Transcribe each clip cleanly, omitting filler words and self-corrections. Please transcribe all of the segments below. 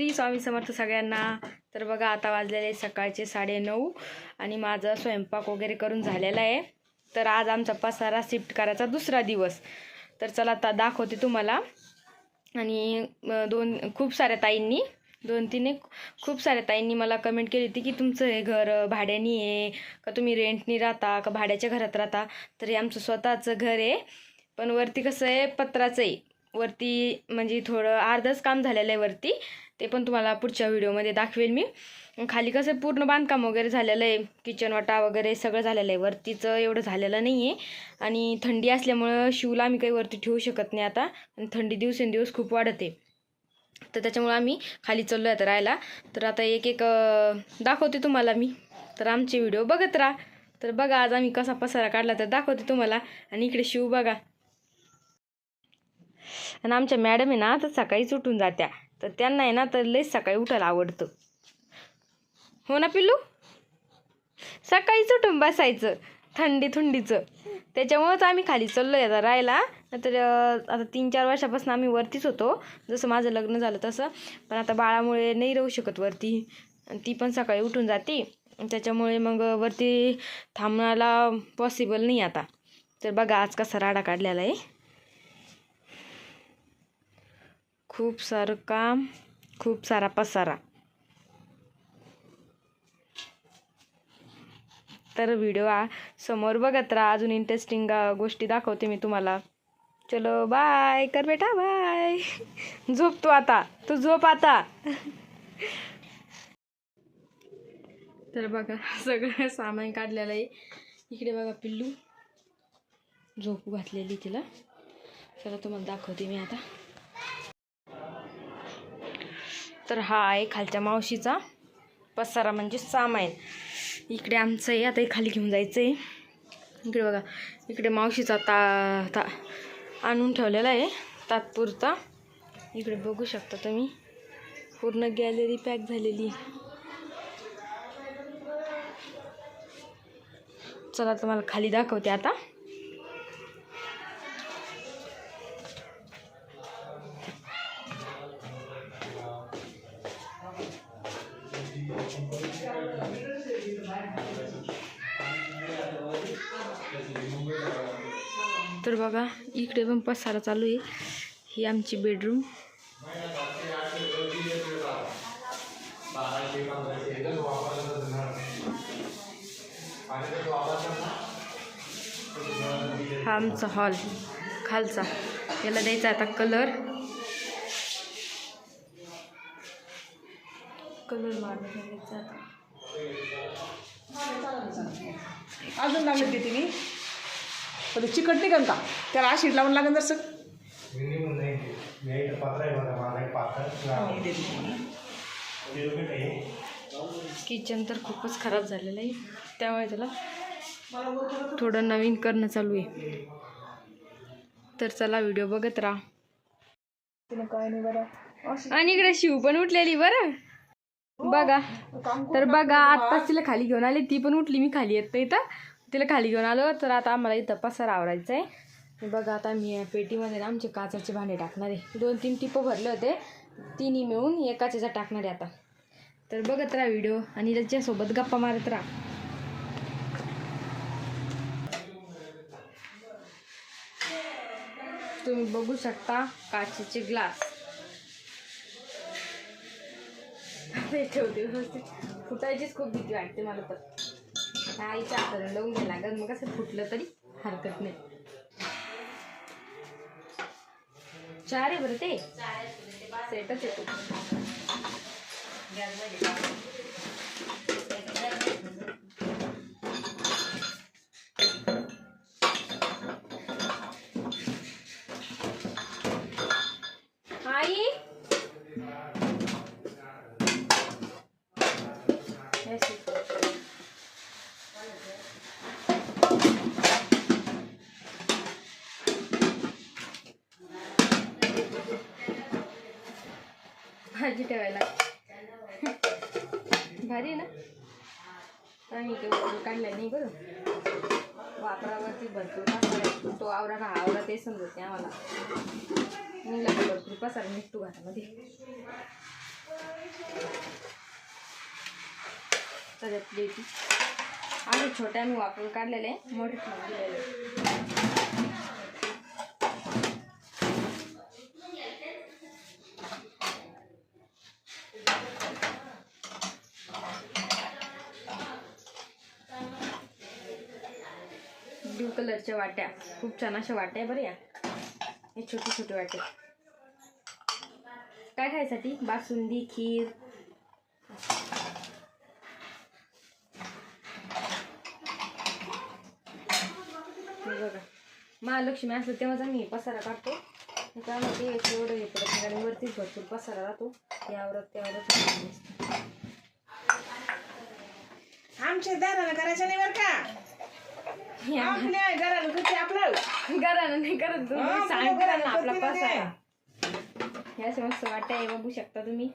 श्री स्वामी समर्थ सगळ्यांना। तर बघा आता वाजलेले सकाळचे 9:30 आणि माझा स्वयंपाक वगैरे करून झालेला आहे। तर आज आमचा पसारा शिफ्ट करायचा दुसरा दिवस। तर चला आता दाखवते तुम्हाला। आणि खूप साऱ्या ताईंनी मला कमेंट केली होती की तुमचं हे घर भाड्याने आहे का तुम्ही रेंटनी राहता का भाड्याच्या घरात राहता। तर हे आमचं स्वतःचं घर आहे, पण वरती कसं आहे पत्राचं आहे। वरती म्हणजे थोडं अर्धच काम झालेलं आहे वरती, ते पण तुम्हाला पुढच्या व्हिडिओमध्ये दाखवेल मी। खाली कसं पूर्ण बांधकाम वगैरे झालेलं आहे, किचन वाटा वगैरे सगळं झालेलं आहे। वरतीचं एवढं झालेलं नाही आहे आणि थंडी असल्यामुळं शिवला आम्ही काही वरती ठेवू शकत नाही आता, आणि थंडी दिवसेंदिवस खूप वाढते। तर त्याच्यामुळे आम्ही खाली चाललो आहे राहायला। तर आता एक एक दाखवते तुम्हाला मी, तर आमचे व्हिडिओ बघत राहा। तर बघा आज आम्ही कसा पसारा काढला तर दाखवते तुम्हाला। आणि इकडे शिव बघा, आणि आमच्या मॅडम आहे ना तर सकाळीच उठून जात्या, तर त्यांना आहे ना तर लईच सकाळी उठायला आवडतं, हो ना पिल्लू? सकाळीच उठून बसायचं थंडीचं। त्याच्यामुळेच आम्ही खाली चाललो आहे आता राहायला। तर आता 3-4 वर्षापासून आम्ही वरतीच होतो, जसं माझं लग्न झालं तसं। पण आता बाळामुळे नाही राहू शकत वरती, आणि ती पण सकाळी उठून जाते, त्याच्यामुळे मग वरती थांबण्याला पॉसिबल नाही आता। तर बघा आज कसा राडा काढलेला आहे, खूप सारं काम, खूप सारा पसारा। तर व्हिडिओ समोर बघत राहा, अजून इंटरेस्टिंग गोष्टी दाखवते मी तुम्हाला। चलो बाय कर बेटा, बाय। झोप तू झोप आता। तर बघा सगळं सामान काढलेलं आहे। इकडे बघा पिल्लू झोपू घातलेली तिला, चला तुम्हाला दाखवते मी आता। तर हा आहे खालच्या मावशीचा पसारा म्हणजे सामान। इकडे आमचं आहे, आता खाली घेऊन जायचं आहे। इकडे बघा, इकडे मावशीचा आणून ठेवलेला आहे तात्पुरता। इकडे बघू शकता तुम्ही, पूर्ण गॅलरी पॅक झालेली। चला तुम्हाला खाली दाखवते आता। तर बघा इकडे पण पसारा चालू आहे। ही आमची बेडरूम। हा आमचा हॉल खालचा, याला द्यायचा आता कलर मारायचा आता। अजून लागले ते तुम्ही पण चिकट निघन का त्याला आशीड लावून लागेल जसं। किचन तर खूपच खराब झालेलं आहे, त्यामुळे त्याला थोडं नवीन करणं चालू आहे। तर चला व्हिडिओ बघत राहा। आणि इकडे शिव पण उठलेली बरं बघा। तर बघा आत्ताच तिला खाली घेऊन आले, ती पण उठली, मी खाली येत नाही तर तिला खाली घेऊन आलो। तर आता आम्हाला इथं पसारा आवरायचा आहे। बघा आता मी पेटीमध्ये ना आमचे काचाचे भांडे टाकणार आहे। 2-3 टिपं भरले होते, तिन्ही मिळून एकाच टाकणार आहे आता। तर बघत राहा व्हिडिओ आणि त्याच्यासोबत गप्पा मारत राहा। तुम्ही बघू शकता काचेचे ग्लास ठेवते व्यवस्थित, फुटायचीच खूप भीती वाटते मला। तर आईच्या हाताने लावून घ्यायला लागत, मग कसं फुटलं तरी हरकत नाही। 4 आहे बरं, ते सेटच येतो। आई भाजी ठेवायला भारी ना। आम्ही ते काढलाय नाही बरं, वापरावरती भरपूर तो आवरा ते समजत नाही आम्हाला। भरपूर पसारा निघतो घरामध्ये। त्याच्यात प्लेटी आणि छोट्या मी वापरून काढलेले मोठे ठेवून दिलेले. ब्ल्यू कलरच्या वाट्या खूप छान अशा वाट्या आहे बरं या. हे छोटे छोटे वाटे काय खायसाठी बासुंदी खीर. हे बघा महालक्ष्मी असलं तेव्हाच आम्ही पसारा काढतो. त्यामध्ये एवढं हे पडत नाही आणि वरतीच भरपूर पसारा राहतो. यावरच त्यावरच आमच्या दारानं करायचं नाही बरं का. आपल्या घरानं करते आपलं. घरानं नाही करत तुम्ही हा, सांगता घरानं ना आपला करते ना पसारा. ते. या अशा मस्त वाट्या आहे बघू शकता तुम्ही.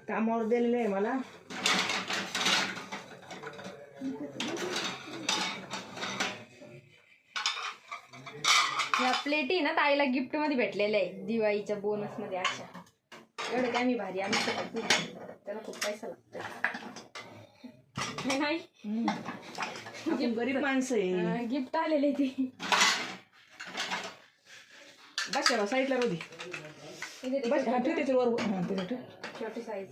कामावर दिलेलं आहे मला. ह्या प्लेटी ना ताईला गिफ्ट मध्ये भेटलेल्या आहे दिवाळीच्या बोनस मध्ये. अशा एवढं काय मी भारी आम्ही शकत नाही. त्याला खूप पैसा लागतो. नाही आपण गरीब माणसं आहे. गिफ्ट आलेले ते. बस साईडला रोधी बस त्याच्यावर छोटी साईज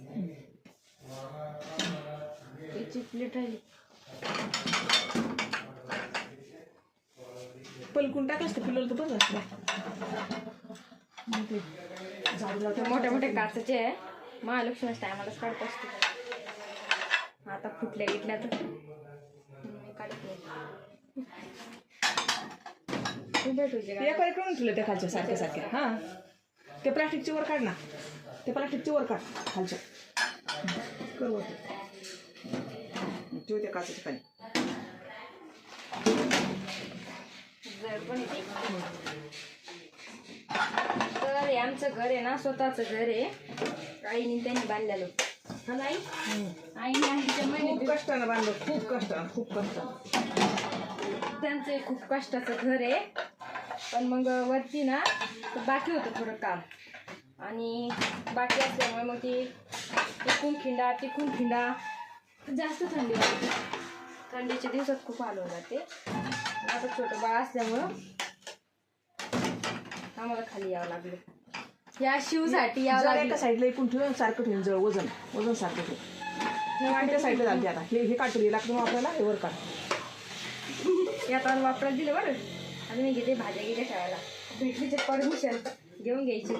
त्याची प्लेट राहिली. पलकून टाकायचं पिल्लर तर बरं झाडू मोठ्या मोठ्या काचेचे आहे. महालक्ष्मीच्या टायमालाच काढत असतो. आता फुटल्या गिटल्या तर मी काढत नाही. खूप भेटूचे ते करून ठेवलं त्या खालच्या सारख्या सारख्या. हां ते प्लास्टिकची वर काढ ना. ते प्लास्टिकची वर काढ खालच्या कर वर ठेव त्या काचेच्या खाली. जर पण तर हे आमचं घर आहे ना स्वतःचं घर आहे. आईने त्यांनी बांधलेलं. हा नाही आईने आईच्या खूप महिन्यात कष्टानं बांधलं. खूप कष्टानं खूप कष्टानं. त्यांचं एक खूप कष्टाचं घर आहे. पण मग वरती ना बाकी होतं थोडं काम आणि बाकी असल्यामुळे मग ती इकून खिंडा तिकून खिंडा जास्त थंडी वाटते. थंडीच्या दिवसात खूप हाल होऊन जाते. आता छोटं बाळ असल्यामुळं आम्हाला खाली यावं लागलं. या शिवसाठी यावं जर लागलं. एका साईडला एकूण ठेव सारखं ठेवून जळ वजन वजन सारखं ठेव. हे त्या साईडला जाते आता. हे काढतो हे लागतं वापरायला. हे वर काढ. यात वापरायला दिलं बरं. आणि मी घेते भाज्या गेल्या ठेवायला. भेटलीचे परमिशन घेऊन घ्यायची.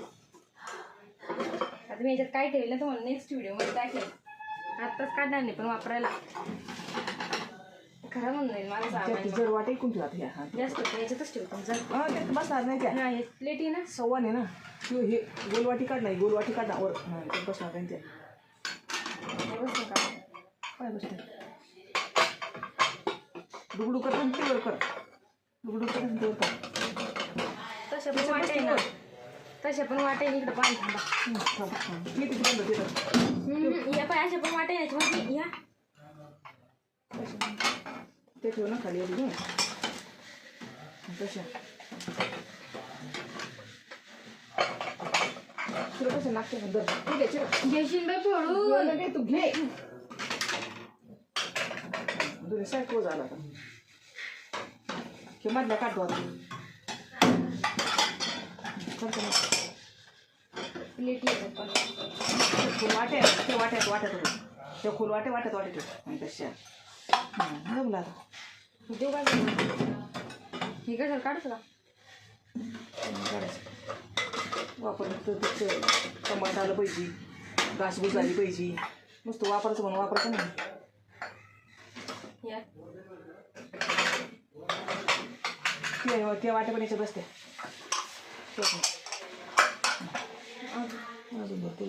आता मी याच्यात काय ठेवलं ना तुम्हाला नेक्स्ट व्हिडिओमध्ये टाकेल. आत्ताच काढणार नाही पण वापरायला खरं म्हणून नाही मला सामान जर वाटे एकूण ठेवा ह्या. हां जास्त याच्यातच ठेवतो. जर ते बसणार नाही त्या. हा हे प्लेटी ना सव्वान आहे ना. किंवा हे गोलवाटी काढ नाही. गोलवाटी काढ ना वर. हां ते बसणार त्यांच्या हे बस नका. काय बसते डुगडू कर ते वर कर. डुगडू कर ते वर कर. तशा पण वाटे ना तशा पण वाटे इकडं पाणी थांबा. मी तिथे बंद तिथं या पाय अशा पण वाटे याच्यामध्ये या ते ठेव ना खाली आधी तशा तुला कसं लागते ना दर तू घ्यायची घेशील बाई फोडून. तू घे. दोन्ही साईड क्लोज आला आता. किंवा मधल्या काढतो आता. प्लेटी येतात पण खोल वाट्या ते वाट्यात वाट्यात ते खोल वाटे वाट्यात वाट्यात आणि तशा जमला आता. देऊ काय हे कसं काढतो का वापरलं तर टमाट आलं पाहिजे. घासबूस आली पाहिजे. मस्त वापरायचं म्हणून वापरायचं नाही. या त्या वाट्या पण याच्यात बसते. अजून भरपूर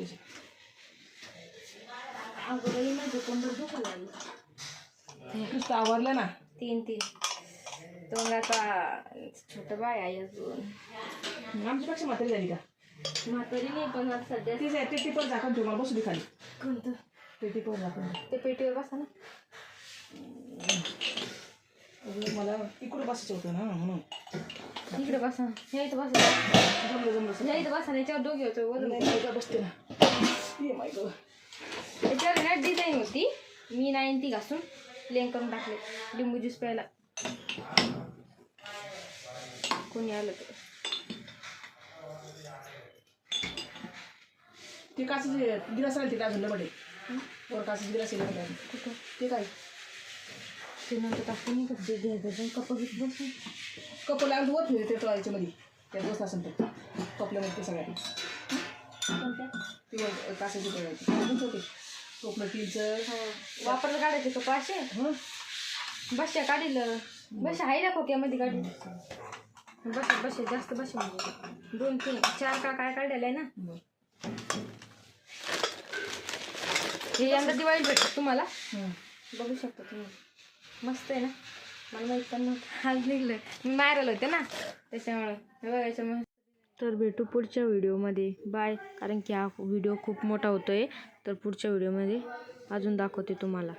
अगोदर माझं कंबर दुखायला लागली. नुसतं आवरलं ना. तीन तो मग आता छोटं बाय आहे अजून. आमच्यापेक्षा म्हातारी झाली का. म्हातारी नाही पण आता सध्या ते टिपर झाकण ठेव. मला बसू दे खाली. कोणतं ते टिपर झाकण ते पेटीवर बसा ना. मला इकडं बसायचं होतं ना म्हणून. इकडे बसा. ह्या इथं बसा. जमलं जमलं ह्या इथं बसा. याच्यावर दोघे होतो वजन नाही बसते ना. ये माय गं त्याच्यावर ना डिझाईन होती, मी नाही ती घासून प्लेन करून टाकले. लिंबू ज्यूस प्यायला कोणी आलं तर. ते काचेचे गिलास राहील, ते काय झालं बडे वर काचेचे गिलास येईल कुठं ते काय ते नंतर टाकून घ्यायचं कप घेतलं. कप लागून वर ठेवले ते टॉयच्या मध्ये त्या दोस्त असेल तर कपल्यामध्ये ते सगळ्यांनी ते वर काचेचे ठेवायचे होते टोपलं स्टीलचं वापरलं काढायचे कप असे. हं बशा काढील, बशा आहे ना खोक्यामध्ये काढली. बशा जास्त बशा म्हणजे 2 3 4 काय काढलेलं आहे ना. बरं. हे यंदा दिवाळी भेटत तुम्हाला, हं. बघू शकता तुम्ही. मस्त आहे ना, मला माहीत पण नव्हतं, आज निघलं. मी मारायला होते ना त्याच्यामुळं हे बघायचं मग. तर भेटू पुढच्या व्हिडिओमध्ये. बाय. कारण की हा व्हिडिओ खूप मोठा होतो आहे, तर पुढच्या व्हिडिओमध्ये अजून दाखवते तुम्हाला.